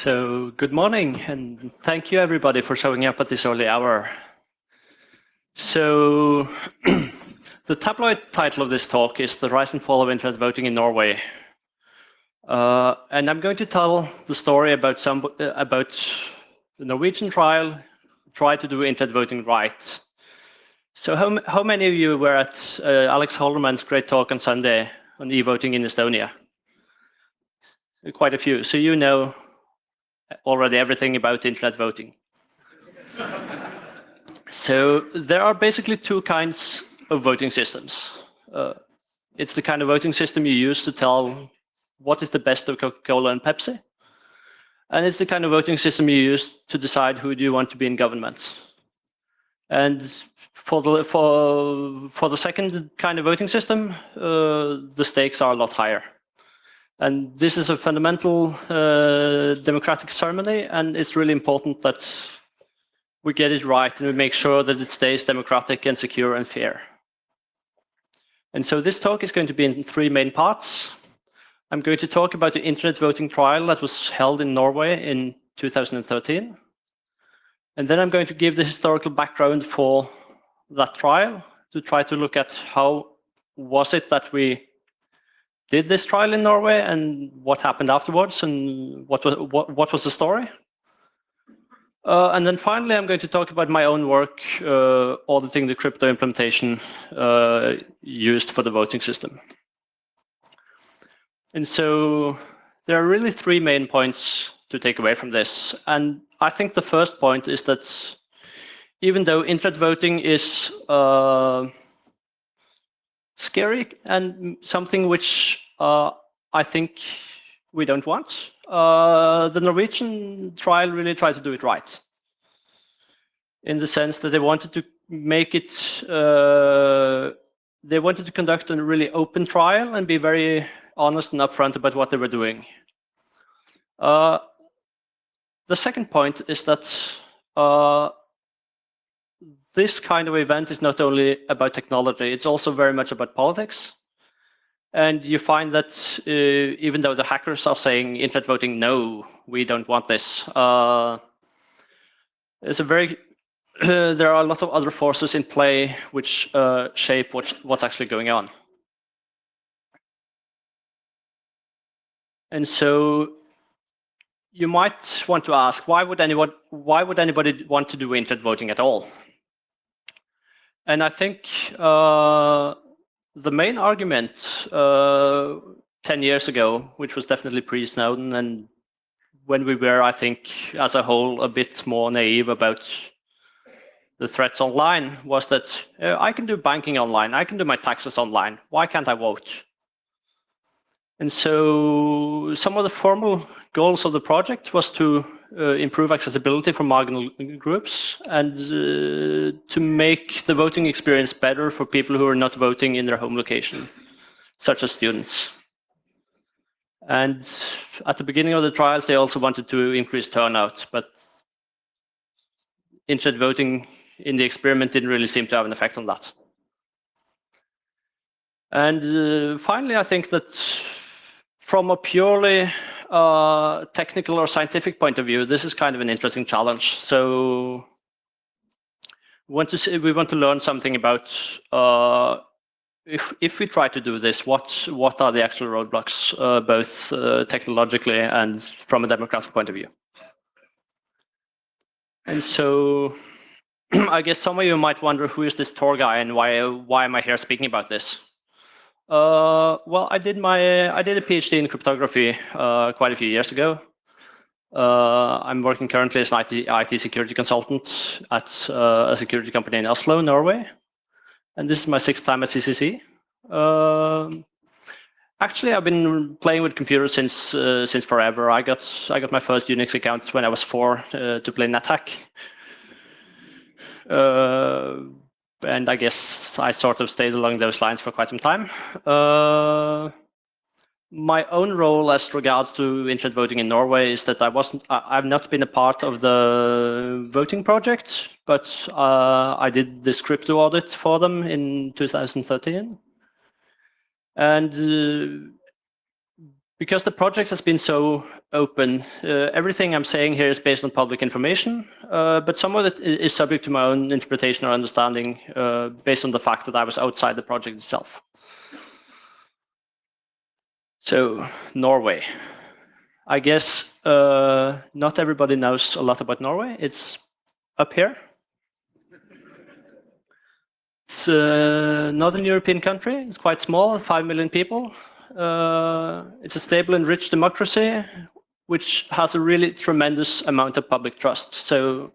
So, good morning, and thank you everybody for showing up at this early hour. So, the tabloid title of this talk is The Rise and Fall of Internet Voting in Norway. And I'm going to tell the story about the Norwegian try to do internet voting right. So how many of you were at Alex Holderman's great talk on Sunday on e-voting in Estonia? Quite a few. So you know already everything about internet voting. So there are basically two kinds of voting systems. It's the kind of voting system you use to tell what is the best of Coca-Cola and Pepsi. And it's the kind of voting system you use to decide who do you want to be in government. And for the second kind of voting system, the stakes are a lot higher. And this is a fundamental democratic ceremony, and it's really important that we get it right and we make sure that it stays democratic and secure and fair. And so this talk is going to be in three main parts. I'm going to talk about the internet voting trial that was held in Norway in 2013. And then I'm going to give the historical background for that trial to try to look at how was it that we did this trial in Norway and what happened afterwards and what was the story. And then finally, I'm going to talk about my own work auditing the crypto implementation used for the voting system. And so there are really three main points to take away from this. And I think the first point is that even though internet voting is scary and something which I think we don't want, the Norwegian trial really tried to do it right, in the sense that they wanted to make it, they wanted to conduct a really open trial and be very honest and upfront about what they were doing. The second point is that this kind of event is not only about technology, it's also very much about politics. And you find that even though the hackers are saying internet voting, no, we don't want this, there are a lot of other forces in play which shape what's actually going on. And so you might want to ask, why would anybody want to do internet voting at all? And I think the main argument 10 years ago, which was definitely pre-Snowden, and when we were, I think, as a whole, a bit more naive about the threats online, was that I can do banking online, I can do my taxes online, why can't I vote? And so some of the formal goals of the project was to improve accessibility for marginal groups and to make the voting experience better for people who are not voting in their home location, such as students. And at the beginning of the trials, they also wanted to increase turnout, but internet voting in the experiment didn't really seem to have an effect on that. And finally, I think that from a purely technical or scientific point of view, this is kind of an interesting challenge. So we want to learn something about if we try to do this, what are the actual roadblocks, both technologically and from a democratic point of view. And so I guess some of you might wonder, who is this Tor guy and why am I here speaking about this? Well, I did a PhD in cryptography quite a few years ago. I'm working currently as an IT security consultant at a security company in Oslo, Norway. And this is my 6th time at CCC. Actually, I've been playing with computers since forever. I got my first Unix account when I was 4 to play NetHack. And I guess I sort of stayed along those lines for quite some time. My own role as regards to internet voting in Norway is that I've not been a part of the voting project, but I did this crypto audit for them in 2013. And because the project has been so open, everything I'm saying here is based on public information, but some of it is subject to my own interpretation or understanding based on the fact that I was outside the project itself. So, Norway. I guess not everybody knows a lot about Norway. It's up here. It's a northern European country. It's quite small, 5 million people. It's a stable and rich democracy, which has a really tremendous amount of public trust. So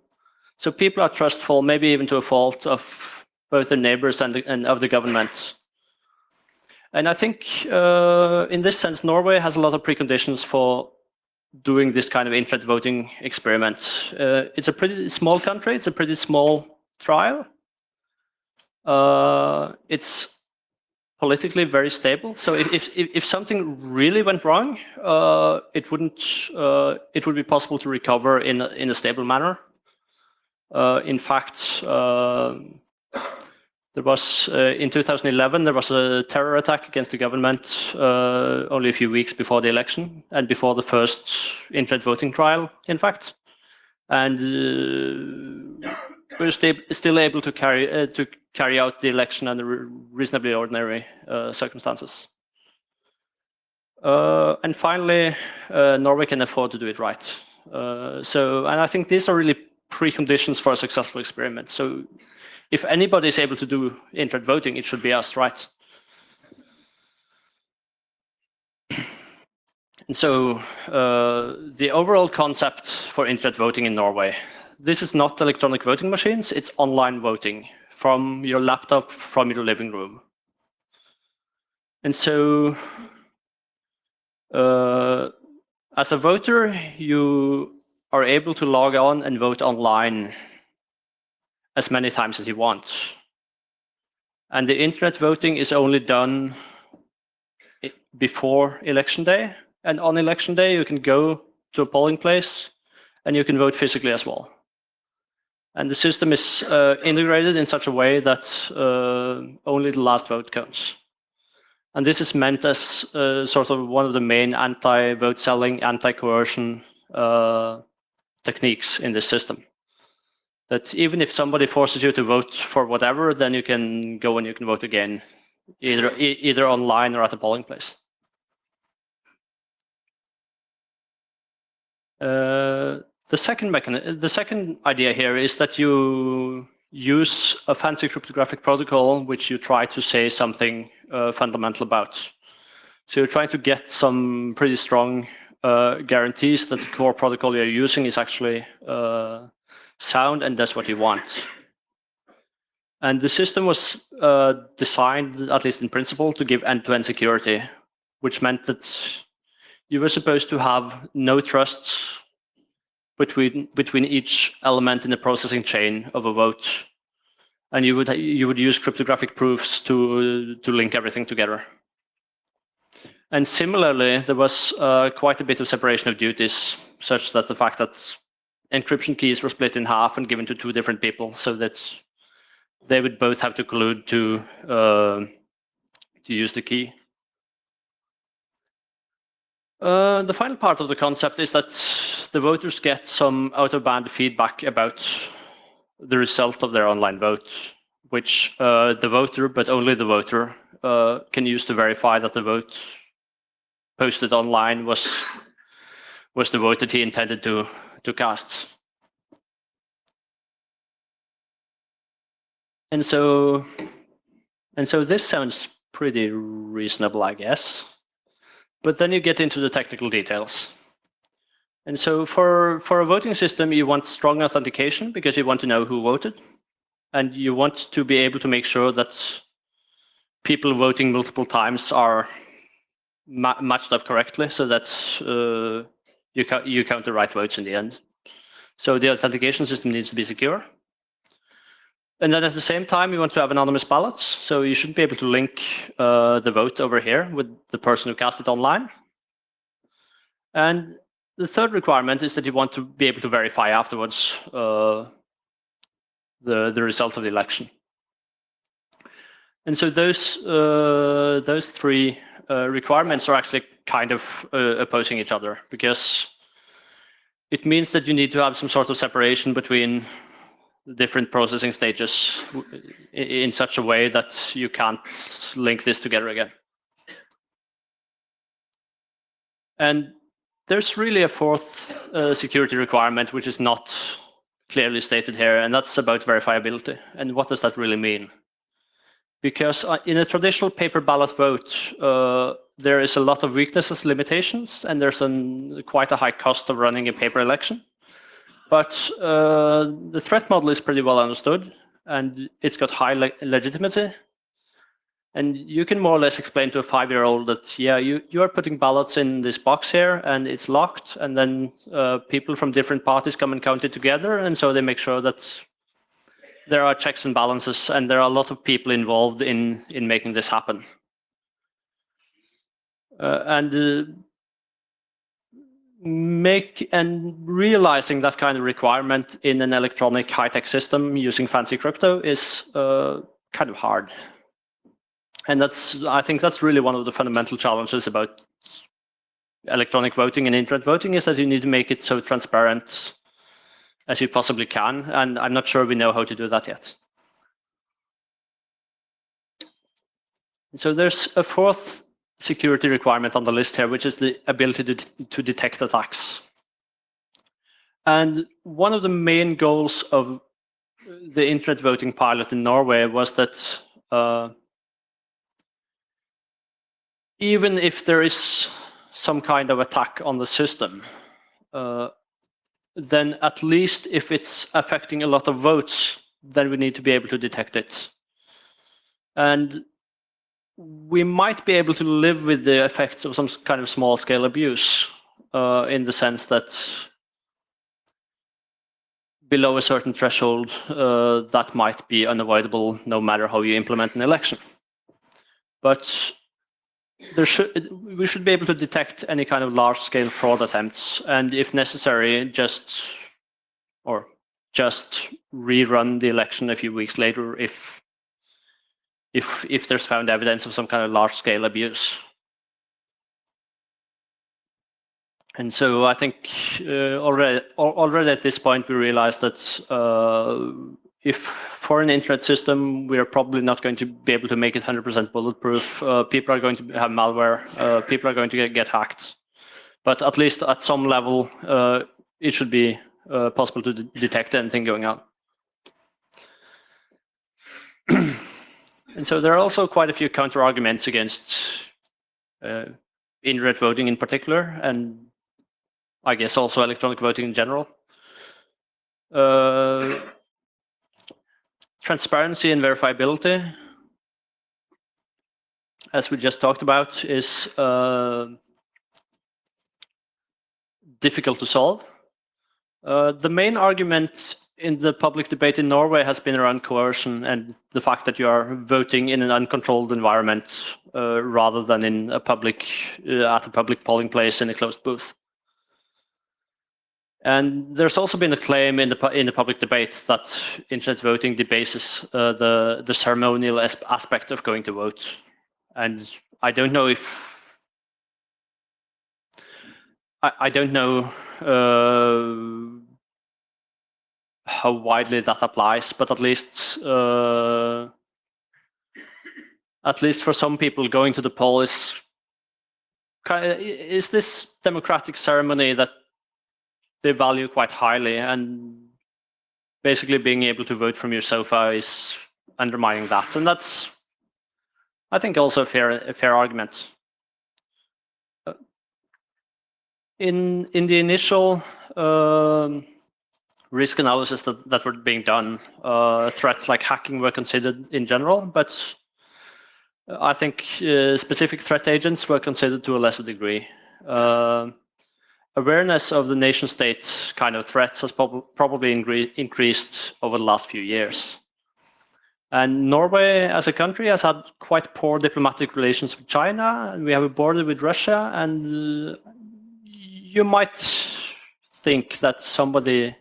people are trustful, maybe even to a fault, of both their neighbors and of the government. And I think in this sense, Norway has a lot of preconditions for doing this kind of internet voting experiment. It's a pretty small country. It's a pretty small trial. It's politically very stable. So if something really went wrong, it would be possible to recover in a stable manner. In fact, there was in 2011 there was a terror attack against the government only a few weeks before the election and before the first internet voting trial, in fact, and we're still able to carry out the election under reasonably ordinary circumstances. And finally, Norway can afford to do it right. And I think these are really preconditions for a successful experiment. So if anybody is able to do internet voting, it should be us, right? And so the overall concept for internet voting in Norway, this is not electronic voting machines, it's online voting from your laptop, from your living room. And so as a voter, you are able to log on and vote online as many times as you want. And the internet voting is only done before election day. And on election day, you can go to a polling place and you can vote physically as well. And the system is integrated in such a way that only the last vote counts. And this is meant as sort of one of the main anti-vote selling, anti-coercion techniques in this system. That even if somebody forces you to vote for whatever, then you can go and you can vote again, either online or at a polling place. The second idea here is that you use a fancy cryptographic protocol which you try to say something fundamental about. So you're trying to get some pretty strong guarantees that the core protocol you're using is actually sound and does what you want. And the system was designed, at least in principle, to give end-to-end security, which meant that you were supposed to have no trust between each element in the processing chain of a vote, and you would use cryptographic proofs to link everything together. And similarly, there was quite a bit of separation of duties, such that the fact that encryption keys were split in half and given to two different people, so that they would both have to collude to use the key. The final part of the concept is that the voters get some out-of-band feedback about the result of their online vote, which the voter, but only the voter, can use to verify that the vote posted online was the vote that he intended to cast. And so this sounds pretty reasonable, I guess. But then you get into the technical details. And so for a voting system, you want strong authentication because you want to know who voted. And you want to be able to make sure that people voting multiple times are matched up correctly so that you count the right votes in the end. So the authentication system needs to be secure. And then at the same time, you want to have anonymous ballots. So you should be able to link the vote over here with the person who cast it online. And the third requirement is that you want to be able to verify afterwards the result of the election. And so those three requirements are actually kind of opposing each other, because it means that you need to have some sort of separation between the different processing stages in such a way that you can't link this together again. And there's really a fourth security requirement, which is not clearly stated here, and that's about verifiability. And what does that really mean? Because in a traditional paper ballot vote, there is a lot of weaknesses, limitations, and there's quite a high cost of running a paper election. But the threat model is pretty well understood, and it's got high legitimacy. And you can more or less explain to a 5-year-old that, yeah, you are putting ballots in this box here, and it's locked, and then people from different parties come and count it together, and so they make sure that there are checks and balances, and there are a lot of people involved in making this happen. And realizing that kind of requirement in an electronic high-tech system using fancy crypto is kind of hard. And I think that's really one of the fundamental challenges about electronic voting and internet voting, is that you need to make it so transparent as you possibly can, and I'm not sure we know how to do that yet. So there's a fourth security requirement on the list here, which is the ability to detect attacks. And one of the main goals of the internet voting pilot in Norway was that even if there is some kind of attack on the system, then at least if it's affecting a lot of votes, then we need to be able to detect it. And we might be able to live with the effects of some kind of small-scale abuse, in the sense that below a certain threshold, that might be unavoidable no matter how you implement an election. But we should be able to detect any kind of large-scale fraud attempts, and if necessary, just rerun the election a few weeks later if there's found evidence of some kind of large-scale abuse. And so I think already at this point we realized that if for an internet system, we are probably not going to be able to make it 100% bulletproof. People are going to have malware. People are going to get hacked. But at least at some level, it should be possible to detect anything going on. And so there are also quite a few counter-arguments against indirect voting in particular, and I guess also electronic voting in general. Transparency and verifiability, as we just talked about, is difficult to solve. The main argument in the public debate in Norway has been around coercion and the fact that you are voting in an uncontrolled environment rather than in a at a public polling place in a closed booth. And there's also been a claim in the public debate that internet voting debases the ceremonial aspect of going to vote. And I don't know if I don't know how widely that applies, but at least for some people, going to the poll is this democratic ceremony that they value quite highly, and basically being able to vote from your sofa is undermining that. And that's, I think, also a fair argument. In the initial risk analysis that were being done, threats like hacking were considered in general, but I think specific threat agents were considered to a lesser degree. Awareness of the nation-state kind of threats has probably increased over the last few years. And Norway as a country has had quite poor diplomatic relations with China, and we have a border with Russia, and you might think that somebody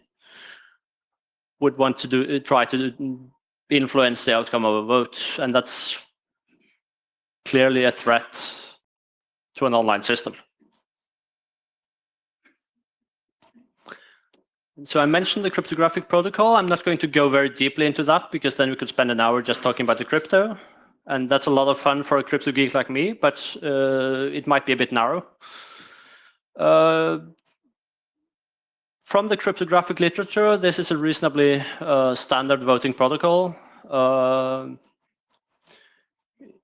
would want to try to influence the outcome of a vote, and that's clearly a threat to an online system. So I mentioned the cryptographic protocol. I'm not going to go very deeply into that because then we could spend an hour just talking about the crypto. And that's a lot of fun for a crypto geek like me, but it might be a bit narrow. From the cryptographic literature, this is a reasonably standard voting protocol.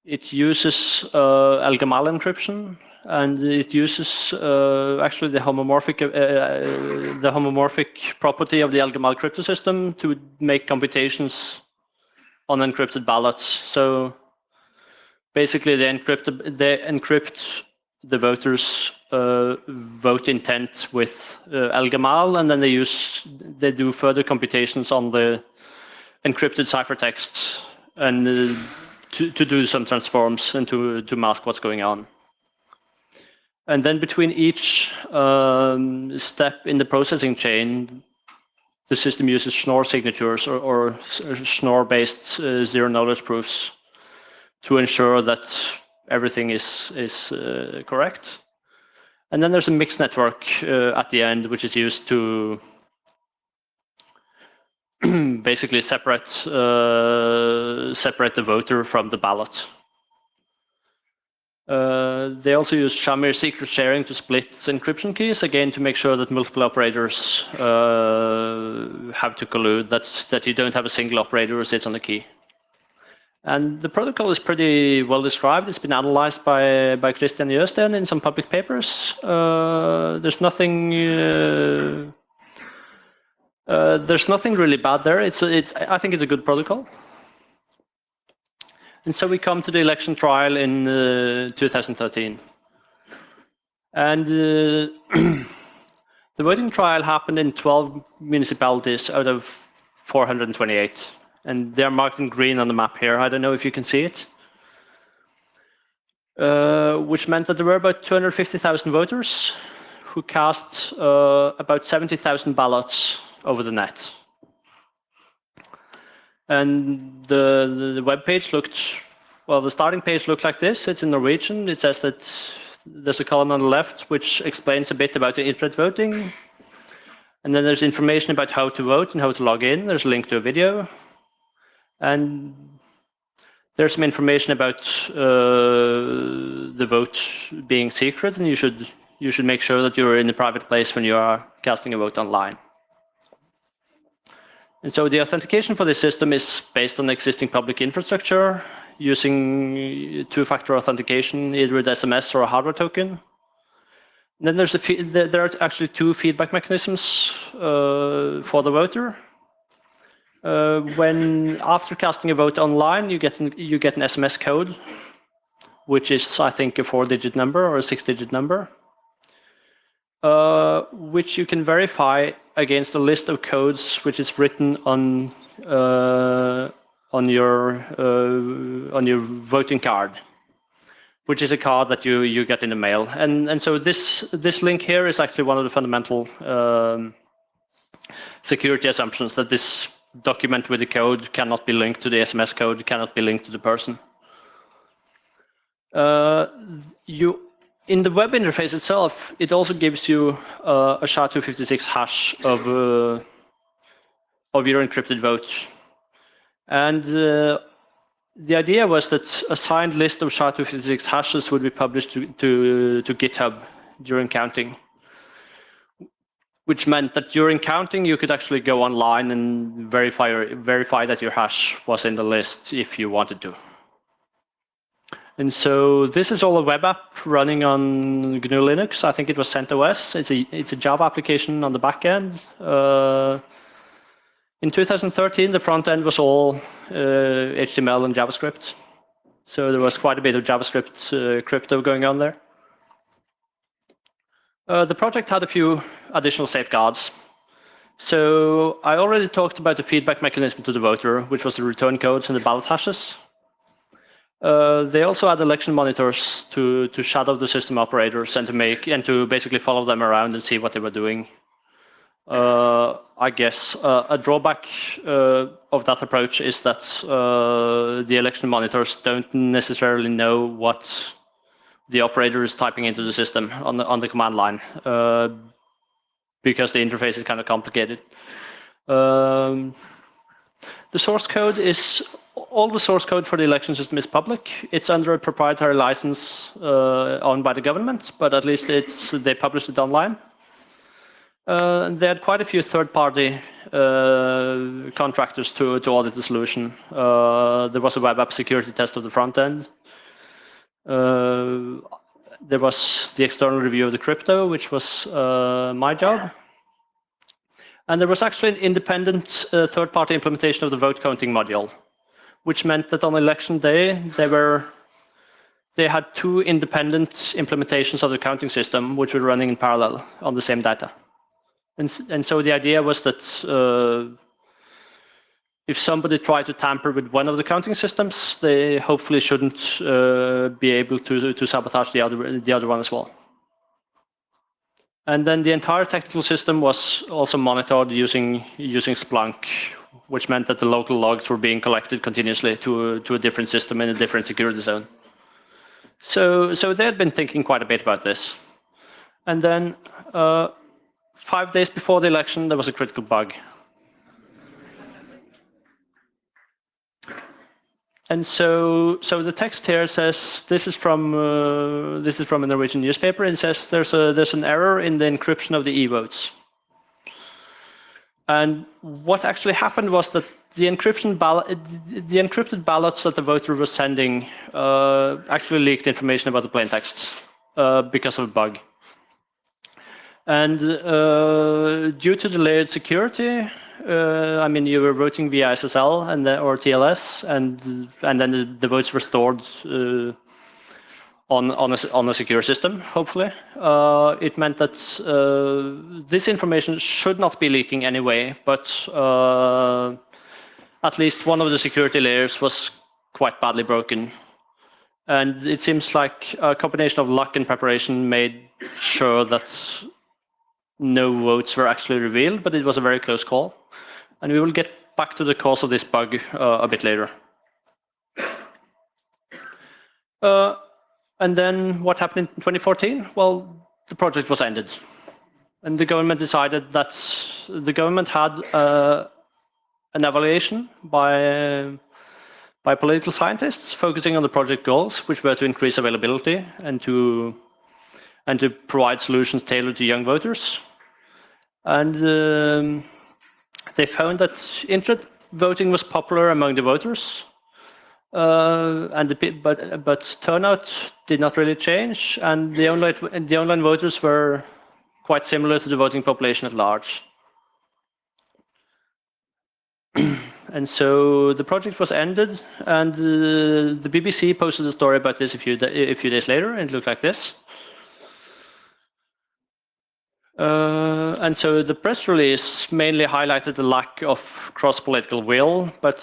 It uses Al-Gamal encryption, and it uses actually the homomorphic property of the Al-Gamal crypto system to make computations on encrypted ballots. So basically, they encrypt the voters' vote intent with Al-Gamal, and then they do further computations on the encrypted ciphertext and to do some transforms and to mask what's going on. And then between each step in the processing chain, the system uses Schnorr signatures or Schnorr-based zero-knowledge proofs to ensure that everything is correct. And then there's a mixed network at the end, which is used to basically separate the voter from the ballot. They also use Shamir secret sharing to split encryption keys, again to make sure that multiple operators have to collude, that you don't have a single operator who sits on the key. And the protocol is pretty well described. It's been analyzed by Christian Jøsten in some public papers. There's nothing really bad there. I think it's a good protocol. And so we come to the election trial in 2013. And the voting trial happened in 12 municipalities out of 428. And they're marked in green on the map here. I don't know if you can see it. Which meant that there were about 250,000 voters who cast about 70,000 ballots over the net. And the web page looked, well, the starting page looked like this. It's in Norwegian. It says that there's a column on the left which explains a bit about the Indirect Voting. And then there's information about how to vote and how to log in. There's a link to a video. And there's some information about the vote being secret, and you should make sure that you're in a private place when you are casting a vote online. And so the authentication for this system is based on existing public infrastructure using two-factor authentication, either with SMS or a hardware token. And then there are actually two feedback mechanisms for the voter. After casting a vote online, you get an SMS code, which is, I think, a 4-digit number or a 6-digit number, which you can verify against a list of codes which is written on your voting card, which is a card that you get in the mail. And so this link here is actually one of the fundamental security assumptions, that this document with the code cannot be linked to the SMS code, cannot be linked to the person. In the web interface itself, it also gives you a SHA-256 hash of your encrypted vote. And the idea was that a signed list of SHA-256 hashes would be published to GitHub during counting, which meant that during counting, you could actually go online and verify that your hash was in the list if you wanted to. And so this is all a web app running on GNU Linux. I think it was CentOS. It's a Java application on the back end. In 2013, the front end was all HTML and JavaScript. So there was quite a bit of JavaScript crypto going on there. The project had a few additional safeguards. So I already talked about the feedback mechanism to the voter, which was the return codes and the ballot hashes. They also had election monitors to shadow the system operators and to basically follow them around and see what they were doing. I guess a drawback of that approach is that the election monitors don't necessarily know what the operator is typing into the system on the command line, because the interface is kind of complicated. The source code is, all the source code for the election system is public. It's under a proprietary license owned by the government, but at least they published it online. They had quite a few third-party contractors to audit the solution. There was a web app security test of the front end. There was the external review of the crypto, which was my job. And there was actually an independent third-party implementation of the vote counting module, which meant that on election day, they had two independent implementations of the counting system, which were running in parallel on the same data. And so the idea was that if somebody tried to tamper with one of the counting systems, they hopefully shouldn't be able to sabotage the other one as well. And then the entire technical system was also monitored using Splunk, which meant that the local logs were being collected continuously to a different system in a different security zone. So they had been thinking quite a bit about this. And then 5 days before the election, there was a critical bug. And so the text here says, this is from a Norwegian newspaper. It says there's an error in the encryption of the e-votes. And what actually happened was that the encrypted ballots that the voter was sending actually leaked information about the plain text because of a bug. And due to the layered security, I mean, you were voting via SSL or TLS, and then the votes were stored on a secure system, hopefully. It meant that this information should not be leaking anyway, but at least one of the security layers was quite badly broken. And it seems like a combination of luck and preparation made sure that no votes were actually revealed, but it was a very close call. And we will get back to the cause of this bug a bit later. And then what happened in 2014? Well, the project was ended. And the government decided that the government had an evaluation by political scientists focusing on the project goals, which were to increase availability and to provide solutions tailored to young voters. And they found that internet voting was popular among the voters, but turnout did not really change, and the online voters were quite similar to the voting population at large. And so the project was ended, and the BBC posted a story about this a few days later, and it looked like this. And so the press release mainly highlighted the lack of cross-political will, but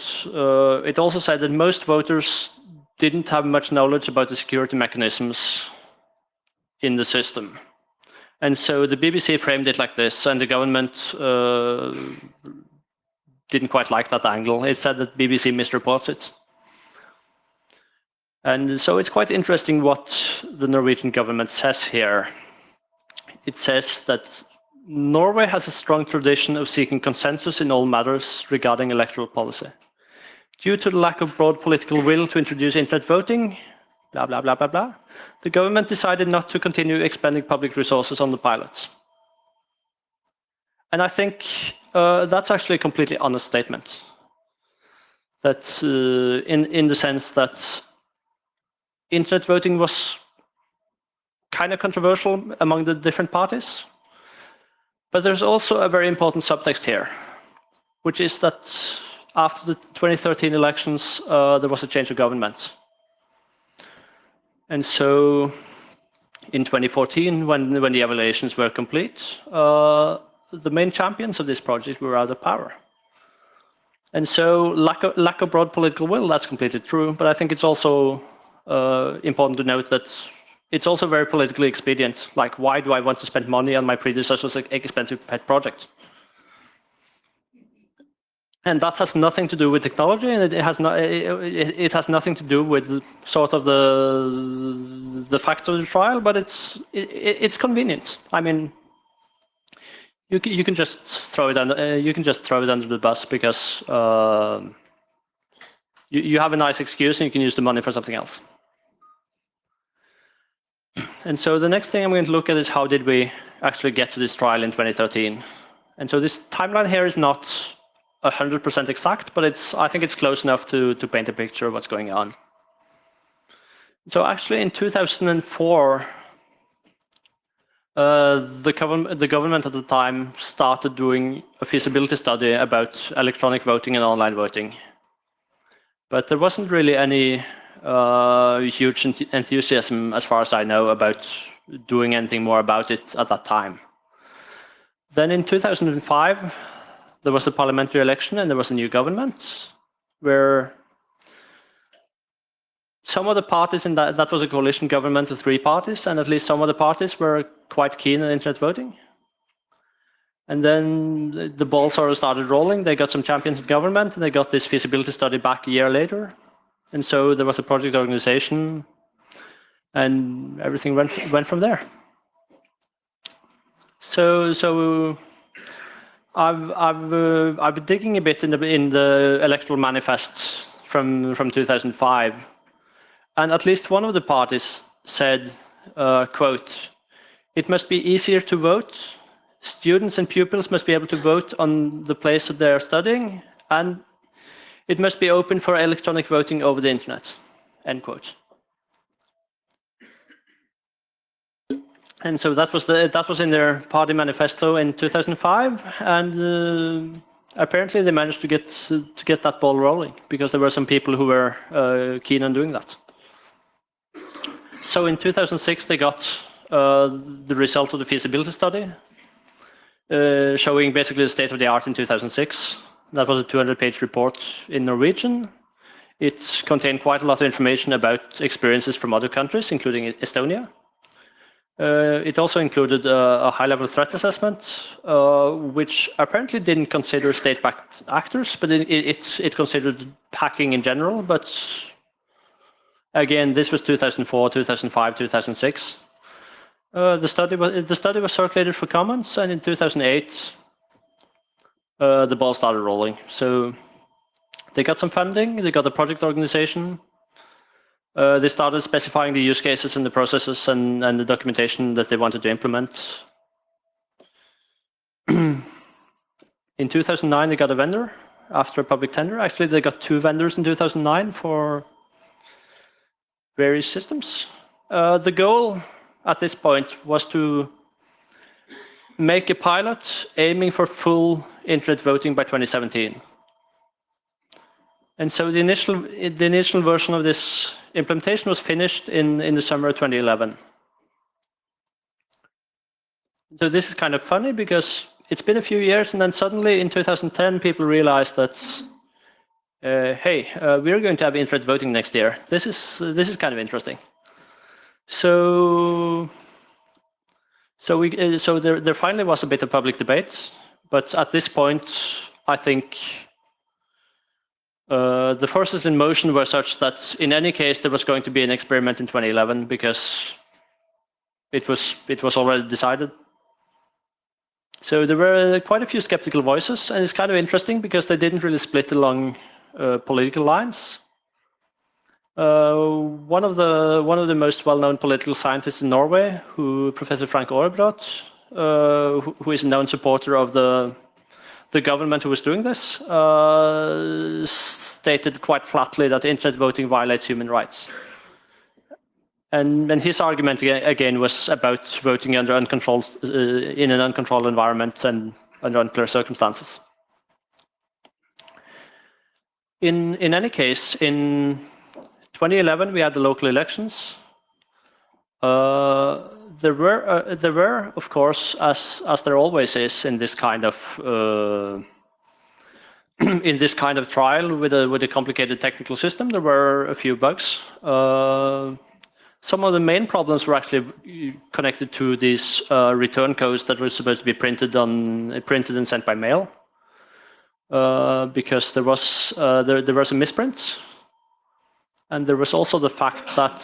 it also said that most voters didn't have much knowledge about the security mechanisms in the system. And so the BBC framed it like this, and the government didn't quite like that angle. It said that BBC misreports it. And so it's quite interesting what the Norwegian government says here. It says that Norway has a strong tradition of seeking consensus in all matters regarding electoral policy. Due to the lack of broad political will to introduce internet voting, blah, blah, blah, blah, blah, the government decided not to continue expending public resources on the pilots. And I think that's actually a completely honest statement. That in the sense that internet voting was kind of controversial among the different parties. But there's also a very important subtext here, which is that after the 2013 elections, there was a change of government. And so in 2014, when the evaluations were complete, the main champions of this project were out of power. And so lack of broad political will, that's completely true. But I think it's also important to note that it's also very politically expedient. Like, why do I want to spend money on my predecessor's expensive pet project? And that has nothing to do with technology, and it has nothing to do with sort of the facts of the trial, but it's convenient. I mean, you can just throw it under the bus because you have a nice excuse and you can use the money for something else. And so the next thing I'm going to look at is how did we actually get to this trial in 2013. And so this timeline here is not 100% exact, but I think it's close enough to paint a picture of what's going on. So actually in 2004, the government at the time started doing a feasibility study about electronic voting and online voting. But there wasn't really any huge enthusiasm, as far as I know, about doing anything more about it at that time. Then in 2005, there was a parliamentary election and there was a new government where some of the parties in that was a coalition government of 3 parties, and at least some of the parties were quite keen on internet voting. And then the ball sort of started rolling. They got some champions in government, and they got this feasibility study back a year later. And so there was a project organization, and everything went from there. So I've been digging a bit in the electoral manifests from 2005, and at least one of the parties said, quote, "It must be easier to vote. Students and pupils must be able to vote on the place that they are studying, and it must be open for electronic voting over the internet," end quote. And so that was in their party manifesto in 2005, and apparently they managed to get that ball rolling because there were some people who were keen on doing that. So in 2006 they got the result of the feasibility study, showing basically the state of the art in 2006. That was a 200-page report in Norwegian. It contained quite a lot of information about experiences from other countries, including Estonia. It also included a high-level threat assessment, which apparently didn't consider state-backed actors, but it considered hacking in general. But again, this was 2004, 2005, 2006. The study was circulated for comments, and in 2008, the ball started rolling. So they got some funding, they got a project organization. They started specifying the use cases and the processes and the documentation that they wanted to implement. In 2009, they got a vendor after a public tender. Actually, they got 2 vendors in 2009 for various systems. The goal at this point was to make a pilot aiming for full internet voting by 2017. And so the initial version of this implementation was finished in the summer of 2011. So this is kind of funny because it's been a few years, and then suddenly in 2010 people realized that hey, we're going to have internet voting next year. This is kind of interesting. So there finally was a bit of public debate, but at this point I think the forces in motion were such that in any case there was going to be an experiment in 2011 because it was already decided. So there were quite a few skeptical voices, and it's kind of interesting because they didn't really split along political lines. One of the most well-known political scientists in Norway, Professor Frank Aarebrot, who is a known supporter of the government who was doing this, stated quite flatly that internet voting violates human rights. And his argument again was about voting under in an uncontrolled environment and under unclear circumstances. In any case, in 2011 we had the local elections. There were, of course, as there always is in this kind of trial with a complicated technical system, there were a few bugs. Some of the main problems were actually connected to these return codes that were supposed to be printed and sent by mail. because there were some misprints. And there was also the fact that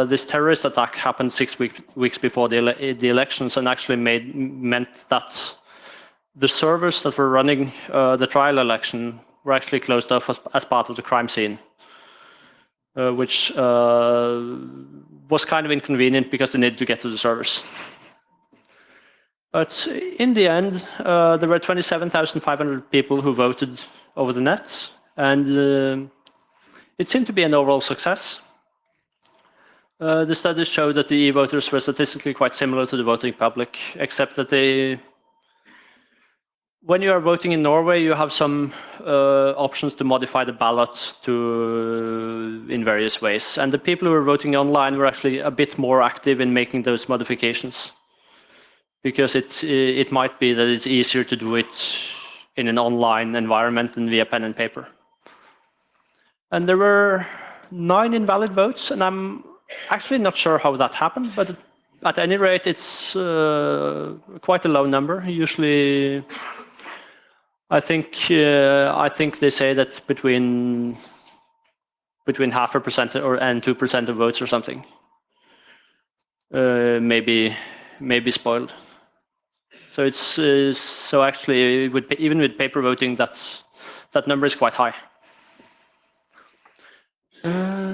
this terrorist attack happened 6 weeks before the elections, and actually meant that the servers that were running the trial election were actually closed off as part of the crime scene, which was kind of inconvenient because they needed to get to the servers. But in the end, there were 27,500 people who voted over the net, and it seemed to be an overall success. The studies showed that the e-voters were statistically quite similar to the voting public, except that when you are voting in Norway, you have some options to modify the ballot in various ways. And the people who were voting online were actually a bit more active in making those modifications, because it might be that it's easier to do it in an online environment than via pen and paper. And there were 9 invalid votes, and I'm actually not sure how that happened, but at any rate, it's quite a low number. Usually, I think they say that between 0.5% and 2% of votes or something maybe spoiled. So it's so actually even with paper voting, that number is quite high.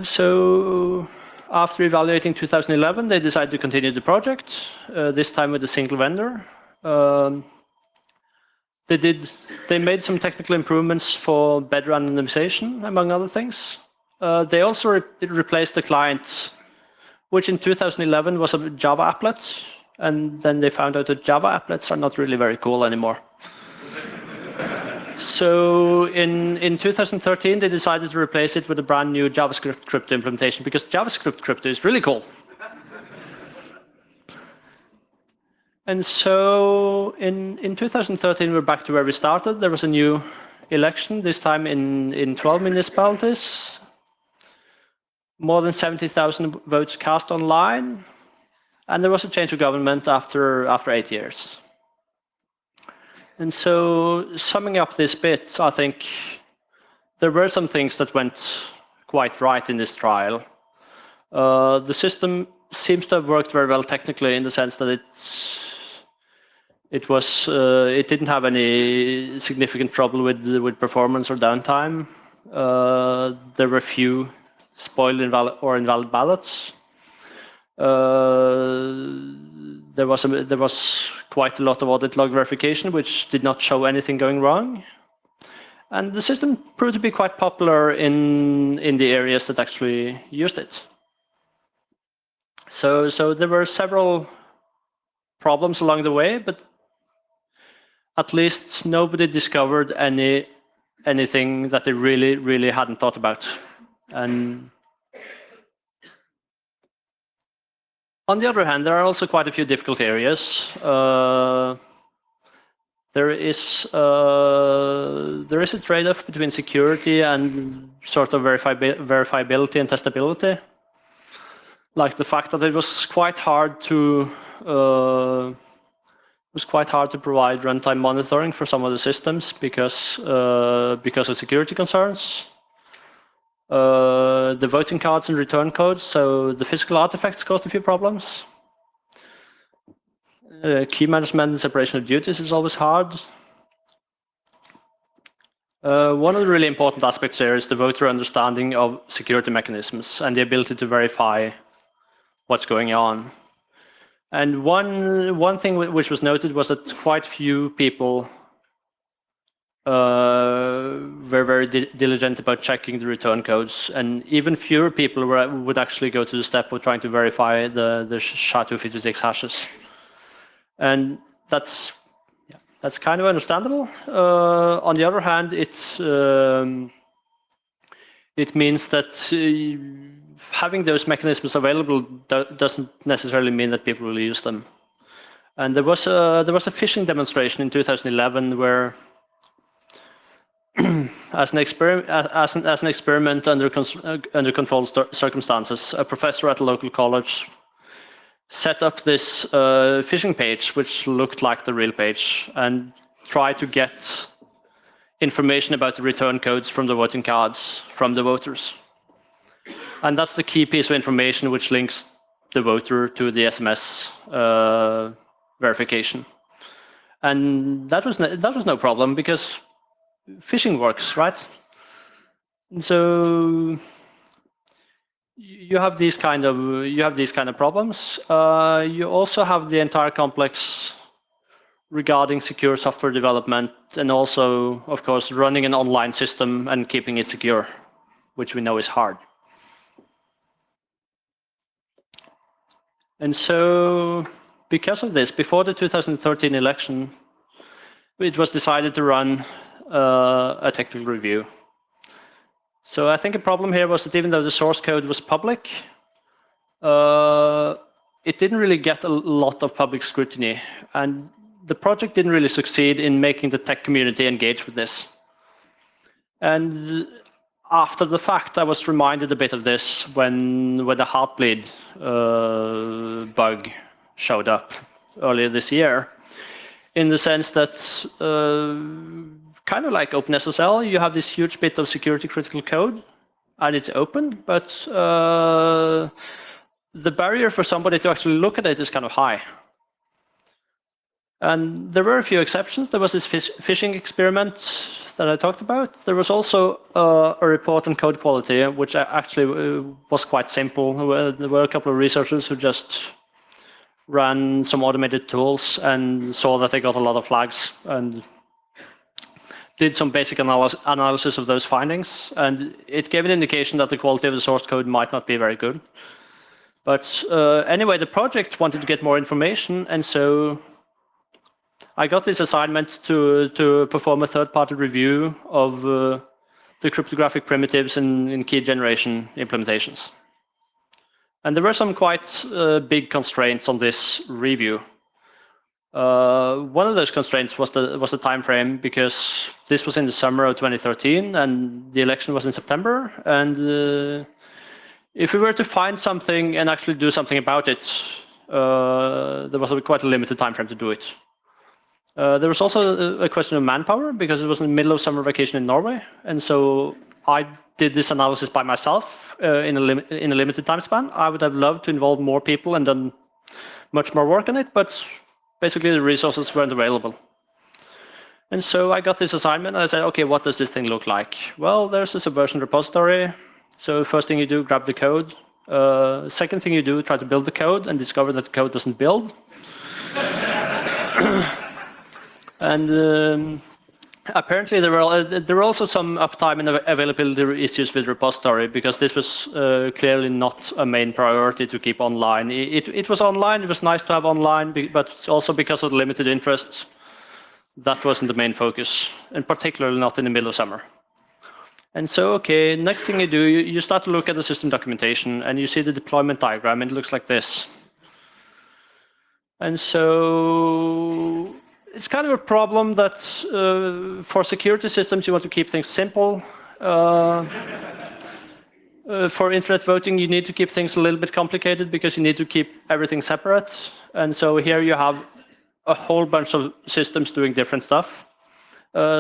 So after evaluating 2011, they decided to continue the project, this time with a single vendor. They made some technical improvements for better anonymization, among other things. They also replaced the client, which in 2011 was a Java applet, and then they found out that Java applets are not really very cool anymore. So in 2013, they decided to replace it with a brand new JavaScript crypto implementation, because JavaScript crypto is really cool. And so in 2013, we're back to where we started. There was a new election, this time in 12 municipalities. More than 70,000 votes cast online. And there was a change of government after 8 years. And so, summing up this bit, I think there were some things that went quite right in this trial. The system seems to have worked very well technically, in the sense that it didn't have any significant trouble with performance or downtime. There were few spoiled or invalid ballots. There was quite a lot of audit log verification, which did not show anything going wrong. And the system proved to be quite popular in the areas that actually used it. So there were several problems along the way, but at least nobody discovered anything that they really hadn't thought about. And on the other hand, there are also quite a few difficult areas. There is a trade-off between security and sort of verifiability and testability. Like the fact that it was quite hard to provide runtime monitoring for some of the systems because of security concerns. The voting cards and return codes, so the physical artifacts caused a few problems. Key management and separation of duties is always hard. One of the really important aspects here is the voter understanding of security mechanisms and the ability to verify what's going on. And one thing which was noted was that quite few people were very diligent about checking the return codes, and even fewer people would actually go to the step of trying to verify the SHA-256 hashes. And that's kind of understandable. On the other hand, it means that having those mechanisms available doesn't necessarily mean that people will use them. And there was a phishing demonstration in 2011 where, as an experiment under controlled circumstances, a professor at a local college set up this phishing page, which looked like the real page, and tried to get information about the return codes from the voting cards from the voters. And that's the key piece of information which links the voter to the SMS verification. And that was no problem because phishing works, right? And so you have these kind of problems. You also have the entire complex regarding secure software development, and also, of course, running an online system and keeping it secure, which we know is hard. And so, because of this, before the 2013 election, it was decided to run a technical review. So I think a problem here was that even though the source code was public, it didn't really get a lot of public scrutiny. And the project didn't really succeed in making the tech community engage with this. And after the fact, I was reminded a bit of this when the Heartbleed bug showed up earlier this year, in the sense that kind of like OpenSSL, you have this huge bit of security critical code, and it's open, but the barrier for somebody to actually look at it is kind of high. And there were a few exceptions. There was this phishing experiment that I talked about. There was also a report on code quality, which actually was quite simple. There were a couple of researchers who just ran some automated tools and saw that they got a lot of flags and did some basic analysis of those findings. And it gave an indication that the quality of the source code might not be very good. But anyway, the project wanted to get more information, and so I got this assignment to perform a third-party review of the cryptographic primitives in key generation implementations. And there were some quite big constraints on this review. One of those constraints was the time frame, because this was in the summer of 2013 and the election was in September. And if we were to find something and actually do something about it, there was quite a limited time frame to do it. There was also a question of manpower, because it was in the middle of summer vacation in Norway, and so I did this analysis by myself in a limited time span. I would have loved to involve more people and done much more work on it, but basically the resources weren't available. And so I got this assignment, and I said, okay, what does this thing look like? Well, there's a subversion repository. So first thing you do, grab the code. Second thing you do, try to build the code and discover that the code doesn't build. And apparently there were also some uptime and availability issues with repository, because this was clearly not a main priority to keep online. It was online, it was nice to have online, but also because of the limited interest, that wasn't the main focus, and particularly not in the middle of summer. And so, okay, next thing you do, you start to look at the system documentation, and you see the deployment diagram, and it looks like this. And so it's kind of a problem that for security systems, you want to keep things simple. For internet voting, you need to keep things a little bit complicated, because you need to keep everything separate. And so here you have a whole bunch of systems doing different stuff.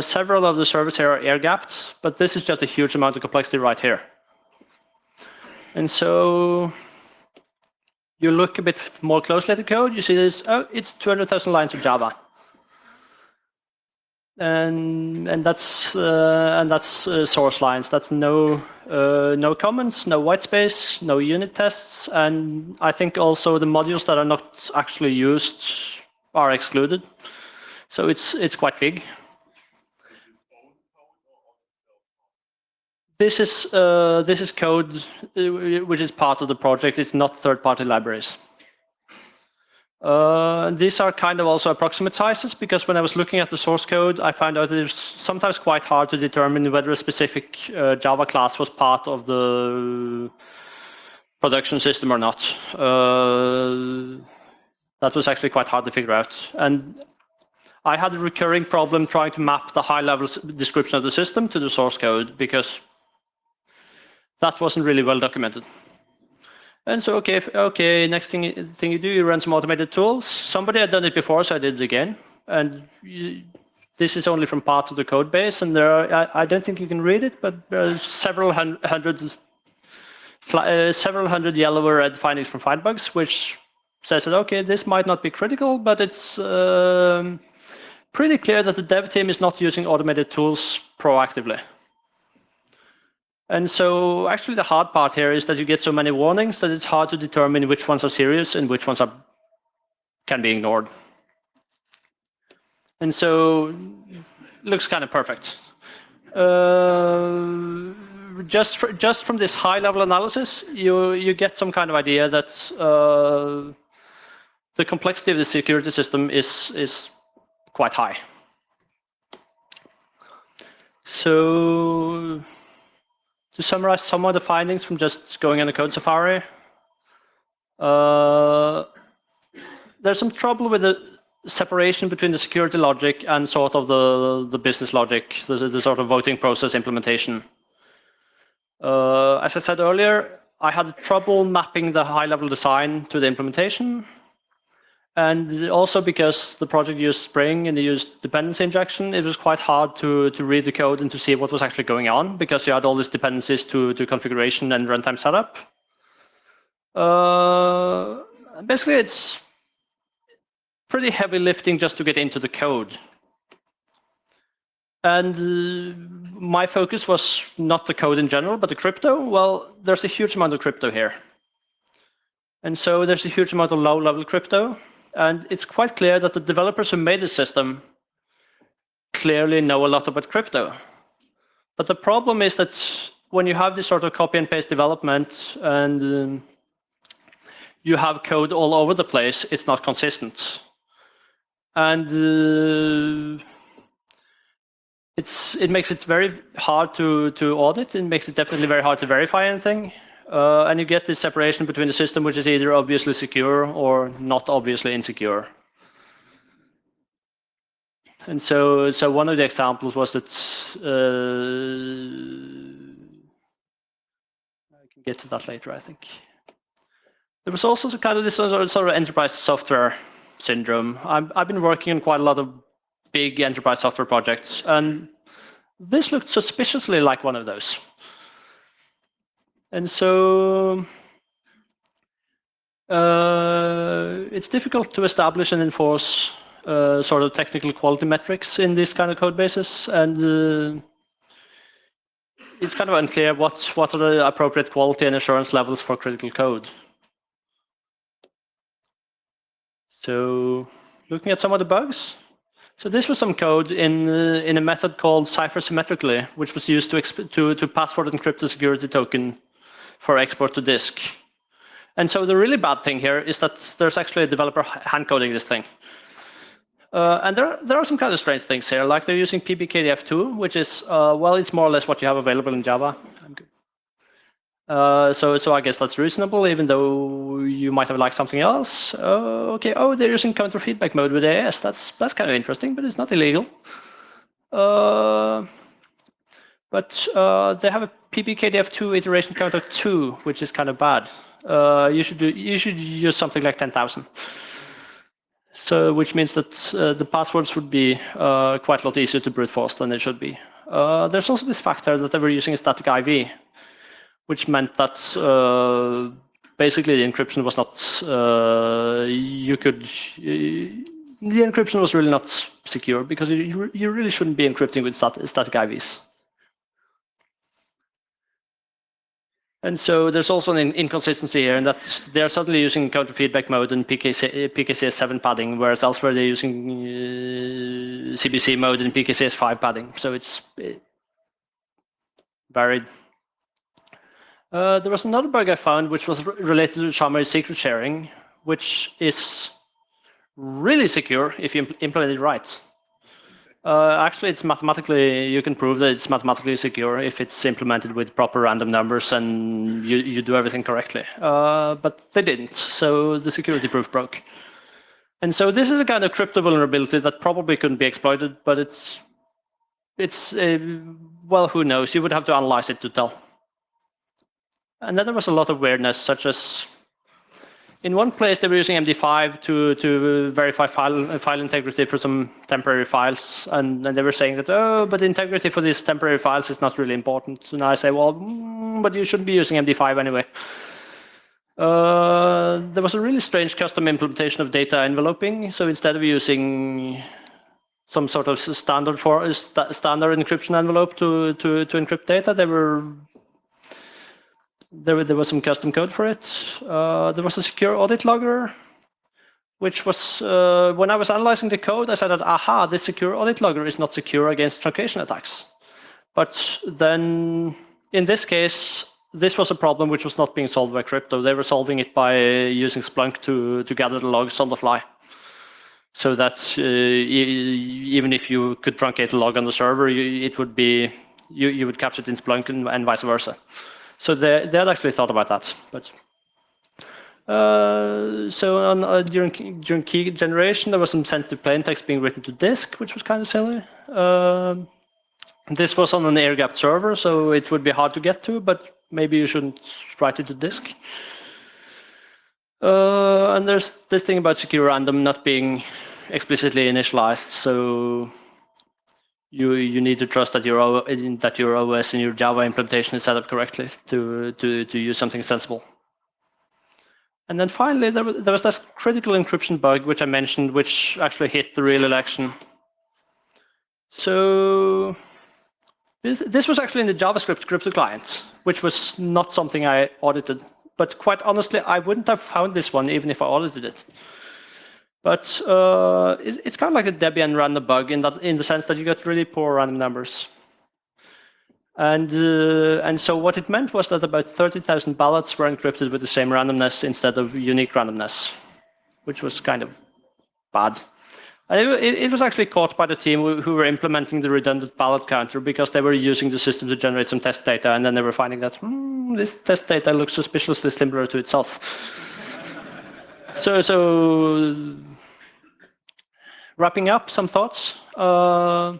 Several of the servers here are air-gapped, but this is just a huge amount of complexity right here. And so you look a bit more closely at the code, you see this, oh, it's 200,000 lines of Java. And that's source lines. That's no comments, no white space, no unit tests, and I think also the modules that are not actually used are excluded. So it's quite big. This is code which is part of the project. It's not third-party libraries. These are kind of also approximate sizes, because when I was looking at the source code, I found out that it was sometimes quite hard to determine whether a specific Java class was part of the production system or not. That was actually quite hard to figure out. And I had a recurring problem trying to map the high-level description of the system to the source code, because that wasn't really well documented. And so, okay, next thing you do, you run some automated tools. Somebody had done it before, so I did it again. And this is only from parts of the code base, and there are, I don't think you can read it, but there are several hundred yellow or red findings from Firebugs, which says that, okay, this might not be critical, but it's pretty clear that the dev team is not using automated tools proactively. And so actually the hard part here is that you get so many warnings that it's hard to determine which ones are serious and which ones can be ignored. And so it looks kind of perfect. Just from this high-level analysis, you get some kind of idea that the complexity of the security system is quite high. So to summarize some of the findings from just going on a code safari, there's some trouble with the separation between the security logic and sort of the business logic, the sort of voting process implementation. As I said earlier, I had trouble mapping the high-level design to the implementation. And also because the project used Spring and they used dependency injection, it was quite hard to read the code and to see what was actually going on, because you had all these dependencies to configuration and runtime setup. Basically, it's pretty heavy lifting just to get into the code. And my focus was not the code in general, but the crypto. Well, there's a huge amount of crypto here. And so there's a huge amount of low-level crypto. And it's quite clear that the developers who made the system clearly know a lot about crypto. But the problem is that when you have this sort of copy and paste development and you have code all over the place, it's not consistent. And it makes it very hard to audit. It makes it definitely very hard to verify anything. And you get this separation between the system, which is either obviously secure or not obviously insecure. And so one of the examples was that I can get to that later, I think. There was also kind of this sort of enterprise software syndrome. I've been working on quite a lot of big enterprise software projects, and this looked suspiciously like one of those. And so it's difficult to establish and enforce sort of technical quality metrics in these kind of code bases, and it's kind of unclear what are the appropriate quality and assurance levels for critical code. So looking at some of the bugs. So this was some code in a method called cipher symmetrically, which was used to password encrypt the security token for export to disk. And so the really bad thing here is that there's actually a developer hand coding this thing. And there are some kind of strange things here, like they're using PBKDF2, which is, well, it's more or less what you have available in Java. So I guess that's reasonable, even though you might have liked something else. Okay, they're using counter feedback mode with AES. That's kind of interesting, but it's not illegal. But they have a PBKDF2 iteration counter 2, which is kind of bad. You should use something like 10,000. So which means that the passwords would be quite a lot easier to brute force than they should be. There's also this factor that they were using a static IV, which meant that basically the encryption was not, the encryption was really not secure, because you really shouldn't be encrypting with static IVs. And so there's also an inconsistency here in that they're suddenly using counter feedback mode and PKCS7 padding, whereas elsewhere they're using CBC mode and PKCS5 padding. So it's varied. There was another bug I found which was related to Shammai secret sharing, which is really secure if you implement it right. Actually, it's mathematically, you can prove that it's mathematically secure if it's implemented with proper random numbers and you do everything correctly. But they didn't, so the security proof broke. And so this is a kind of crypto vulnerability that probably couldn't be exploited, but it's well, who knows? You would have to analyze it to tell. And then there was a lot of weirdness, such as in one place, they were using MD5 to verify file integrity for some temporary files, and they were saying that, oh, but integrity for these temporary files is not really important. And I say, well, but you shouldn't be using MD5 anyway. There was a really strange custom implementation of data enveloping. So instead of using some sort of standard encryption envelope to encrypt data, there was some custom code for it. There was a secure audit logger, which was, when I was analyzing the code, I said that, aha, this secure audit logger is not secure against truncation attacks. But then, in this case, this was a problem which was not being solved by crypto. They were solving it by using Splunk to gather the logs on the fly. So that even if you could truncate a log on the server, you would capture it in Splunk and vice versa. So they had actually thought about that. But so during key generation, there was some sensitive plaintext being written to disk, which was kind of silly. This was on an air-gapped server, so it would be hard to get to, but maybe you shouldn't write it to disk. And there's this thing about secure random not being explicitly initialized, so you need to trust that your OS and your Java implementation is set up correctly to use something sensible. And then finally, there was this critical encryption bug, which I mentioned, which actually hit the real election. So this was actually in the JavaScript crypto client, which was not something I audited. But quite honestly, I wouldn't have found this one even if I audited it. But it's kind of like a Debian random bug in the sense that you got really poor random numbers. And so what it meant was that about 30,000 ballots were encrypted with the same randomness instead of unique randomness, which was kind of bad. And it was actually caught by the team who were implementing the redundant ballot counter because they were using the system to generate some test data, and then they were finding that this test data looks suspiciously similar to itself. So wrapping up, some thoughts. The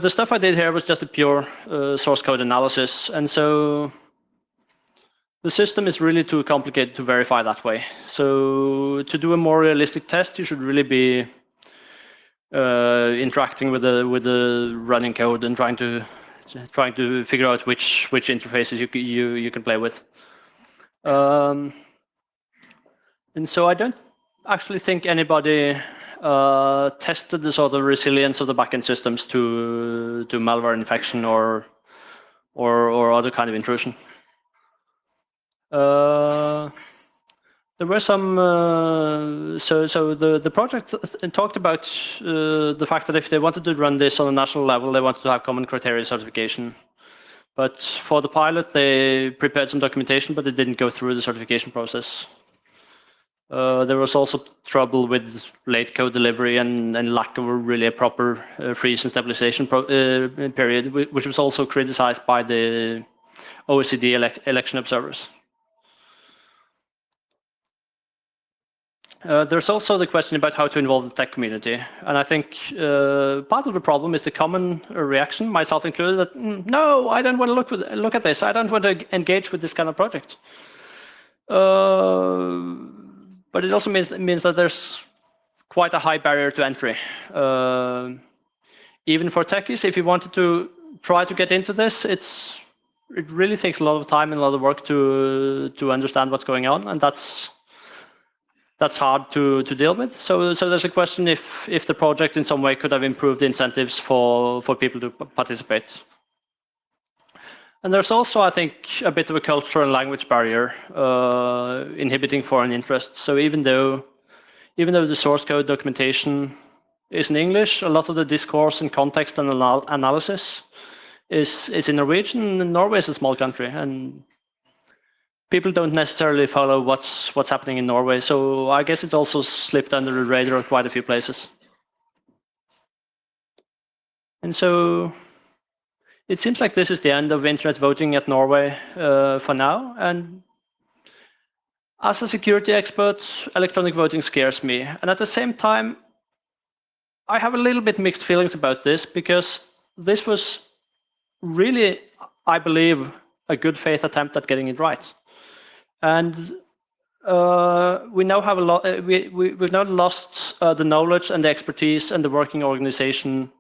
stuff I did here was just a pure source code analysis, and so the system is really too complicated to verify that way. So to do a more realistic test, you should really be interacting with the running code and trying to figure out which interfaces you can play with. And so I don't actually think anybody tested the sort of resilience of the backend systems to malware infection or other kind of intrusion. There were some. So the project talked about the fact that if they wanted to run this on a national level, they wanted to have common criteria certification. But for the pilot, they prepared some documentation, but they didn't go through the certification process. There was also trouble with late code delivery and lack of a proper freeze and stabilization period, which was also criticized by the OECD election observers. There's also the question about how to involve the tech community. And I think part of the problem is the common reaction, myself included, that no, I don't want to look at this. I don't want to engage with this kind of project. But it also means that there's quite a high barrier to entry. Even for techies, if you wanted to try to get into this, it really takes a lot of time and a lot of work to understand what's going on, and that's hard to deal with. So there's a question if the project in some way could have improved the incentives for people to participate. And there's also, I think, a bit of a cultural and language barrier inhibiting foreign interest. So even though the source code documentation is in English, a lot of the discourse and context and analysis is in Norwegian. And Norway is a small country, and people don't necessarily follow what's happening in Norway. So I guess it's also slipped under the radar of quite a few places. And so it seems like this is the end of internet voting at Norway for now. And as a security expert, electronic voting scares me. And at the same time, I have a little bit mixed feelings about this, because this was really, I believe, a good faith attempt at getting it right. And we now have a lot. We've now lost the knowledge and the expertise and the working organization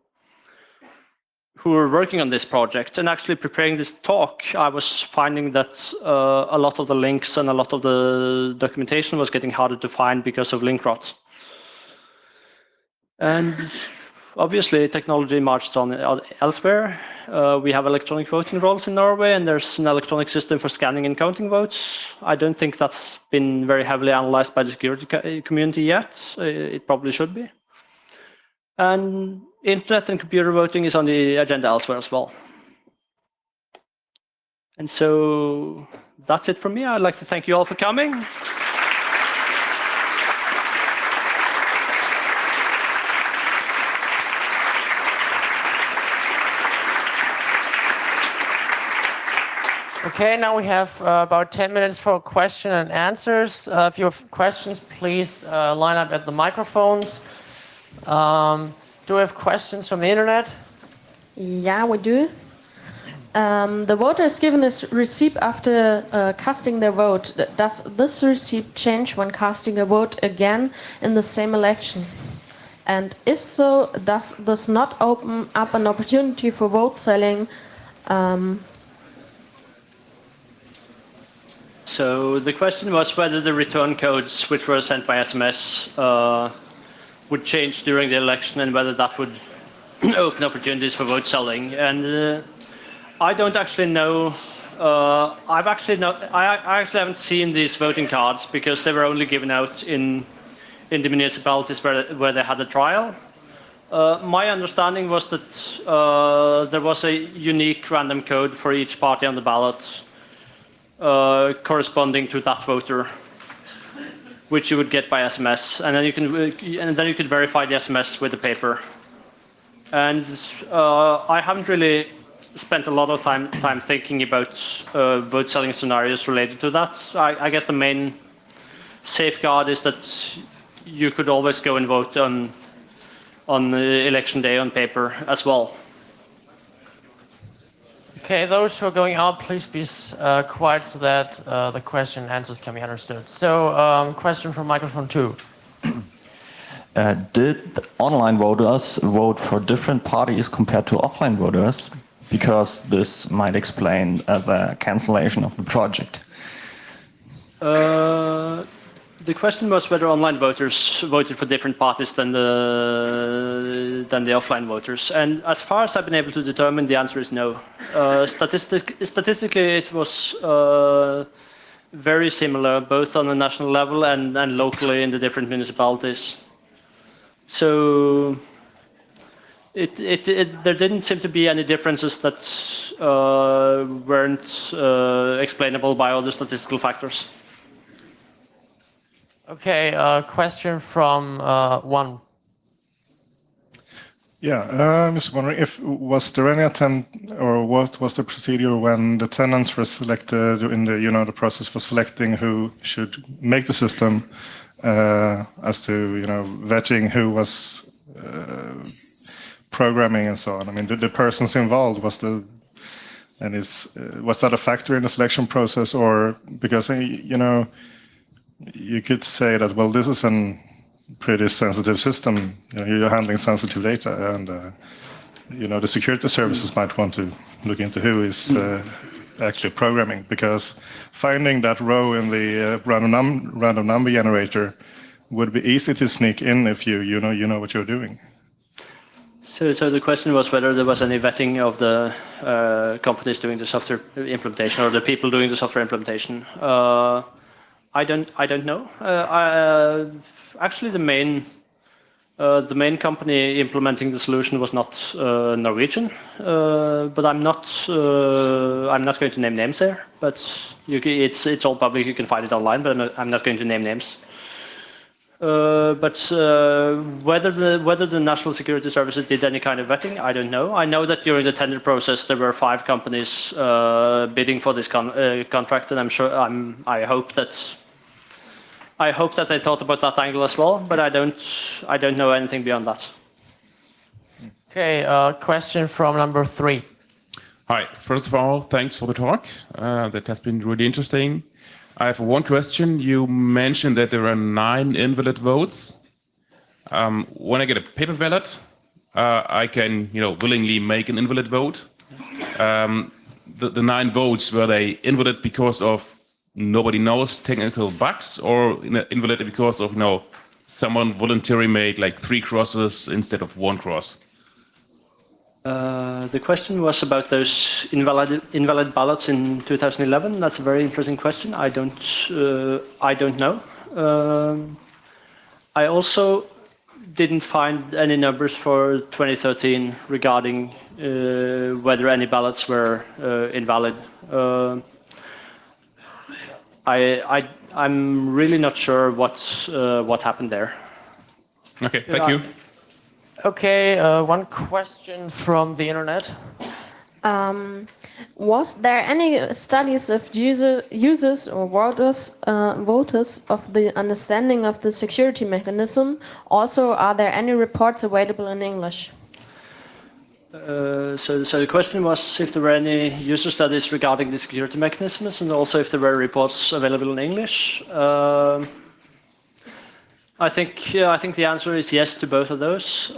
who were working on this project. And actually preparing this talk, I was finding that a lot of the links and a lot of the documentation was getting harder to find because of link rot. And obviously, technology marches on elsewhere. We have electronic voting rolls in Norway, and there's an electronic system for scanning and counting votes. I don't think that's been very heavily analyzed by the security community yet. It probably should be. And internet and computer voting is on the agenda elsewhere as well. And so that's it from me. I'd like to thank you all for coming. Okay, now we have about 10 minutes for question and answers. If you have questions, please line up at the microphones. Do we have questions from the internet? Yeah, we do. The voter is given a receipt after casting their vote. Does this receipt change when casting a vote again in the same election? And if so, does this not open up an opportunity for vote selling? So the question was whether the return codes which were sent by SMS would change during the election and whether that would open opportunities for vote selling. And I don't actually know. I actually haven't seen these voting cards because they were only given out in the municipalities where they had a trial. My understanding was that there was a unique random code for each party on the ballot corresponding to that voter, which you would get by SMS, and then you could verify the SMS with the paper. And I haven't really spent a lot of time thinking about vote selling scenarios related to that. I guess the main safeguard is that you could always go and vote on election day on paper as well. Okay, those who are going out, please be quiet so that the question and answers can be understood. So, question from microphone 2. Did online voters vote for different parties compared to offline voters? Because this might explain the cancellation of the project. The question was whether online voters voted for different parties than the offline voters, and as far as I've been able to determine, the answer is no. Statistically, it was very similar, both on the national level and locally in the different municipalities. So there didn't seem to be any differences that weren't explainable by other statistical factors. Okay, question from 1. Yeah, I'm just wondering was there any attempt, or what was the procedure when the tenants were selected in the the process for selecting who should make the system, as to vetting who was programming and so on. I mean, the persons involved, was that a factor in the selection process, or because you could say that, well, this is a pretty sensitive system. You're handling sensitive data, and the security services might want to look into who is actually programming, because finding that row in the random number generator would be easy to sneak in if you know what you're doing. So the question was whether there was any vetting of the companies doing the software implementation or the people doing the software implementation. I don't know. Actually, the main company implementing the solution was not Norwegian, but I'm not going to name names there. But it's all public. You can find it online. But I'm not going to name names. But whether the National Security Services did any kind of vetting, I don't know. I know that during the tender process there were 5 companies bidding for this contract, and I'm sure I hope that they thought about that angle as well, but I don't know anything beyond that. Okay, question from number 3. Hi. First of all, thanks for the talk. That has been really interesting. I have one question. You mentioned that there are 9 invalid votes. When I get a paper ballot, I can, willingly make an invalid vote. The 9 votes, were they invalid because of nobody knows technical bugs, or invalid because of someone voluntarily made like 3 crosses instead of 1 cross? The question was about those invalid ballots in 2011. That's a very interesting question. I don't know. I also didn't find any numbers for 2013 regarding whether any ballots were invalid. I'm really not sure what happened there. Okay, thank you. Okay, one question from the internet. Was there any studies of users or voters of the understanding of the security mechanism? Also, are there any reports available in English? So the question was if there were any user studies regarding the security mechanisms, and also if there were reports available in English. I think the answer is yes to both of those.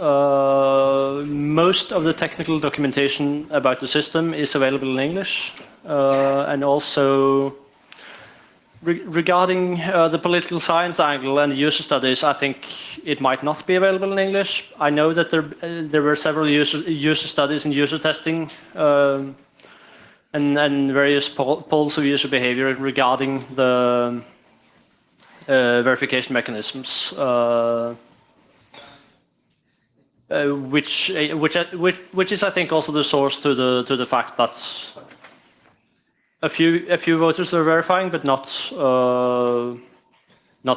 Most of the technical documentation about the system is available in English, and also regarding the political science angle and the user studies, I think it might not be available in English. I know that there were several user studies and user testing and various polls of user behavior regarding the verification mechanisms, which is, I think, also the source to the fact that a few voters are verifying, but not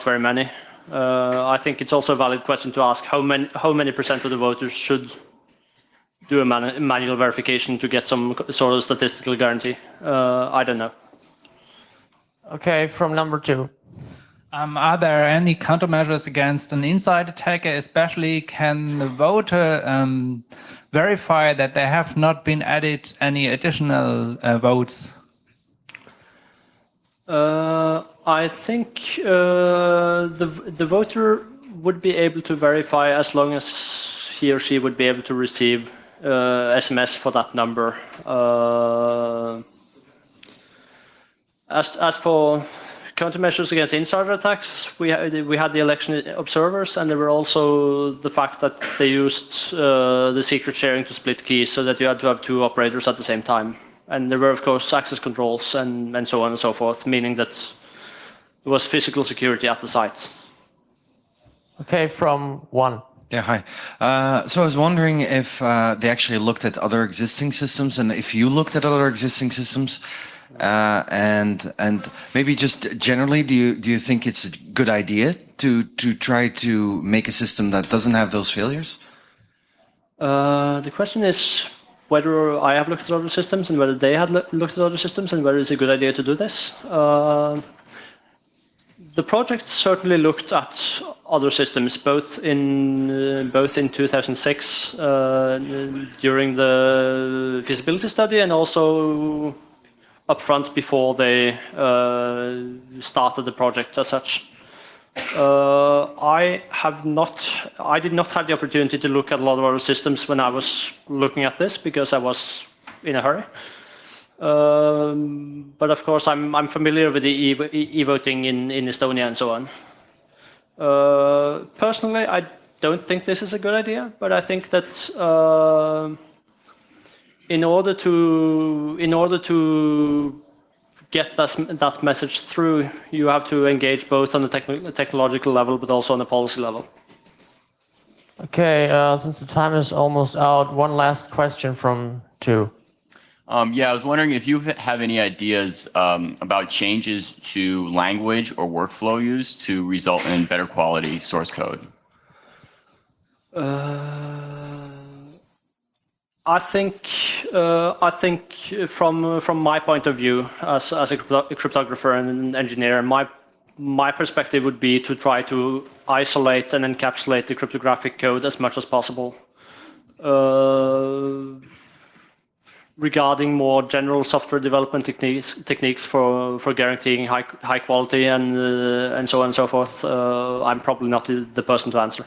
very many. I think it's also a valid question to ask how many percent of the voters should do a manual verification to get some sort of statistical guarantee. I don't know. Okay, from number 2. Are there any countermeasures against an inside attacker? Especially, can the voter verify that there have not been added any additional votes? I think the voter would be able to verify as long as he or she would be able to receive SMS for that number. As for countermeasures against insider attacks, we had the election observers, and there were also the fact that they used the secret sharing to split keys, so that you had to have 2 operators at the same time. And there were, of course, access controls and so on and so forth, meaning that there was physical security at the site. Okay, from 1. Yeah, hi. So I was wondering if they actually looked at other existing systems, and if you looked at other existing systems, and maybe just generally, do you think it's a good idea to try to make a system that doesn't have those failures? The question is whether I have looked at other systems and whether they had looked at other systems and whether it's a good idea to do this. The project certainly looked at other systems, both in 2006 during the feasibility study, and also upfront before they started the project as such. I did not have the opportunity to look at a lot of other systems when I was looking at this because I was in a hurry. But of course, I'm familiar with the e-voting in Estonia and so on. Personally, I don't think this is a good idea, but I think that in order to get that message through, you have to engage both on the technological level, but also on the policy level. Okay, since the time is almost out, one last question from 2. Yeah, I was wondering if you have any ideas about changes to language or workflow used to result in better quality source code. I think from my point of view as a cryptographer and an engineer, my perspective would be to try to isolate and encapsulate the cryptographic code as much as possible. regarding more general software development techniques for guaranteeing high quality and so on and so forth, I'm probably not the person to answer.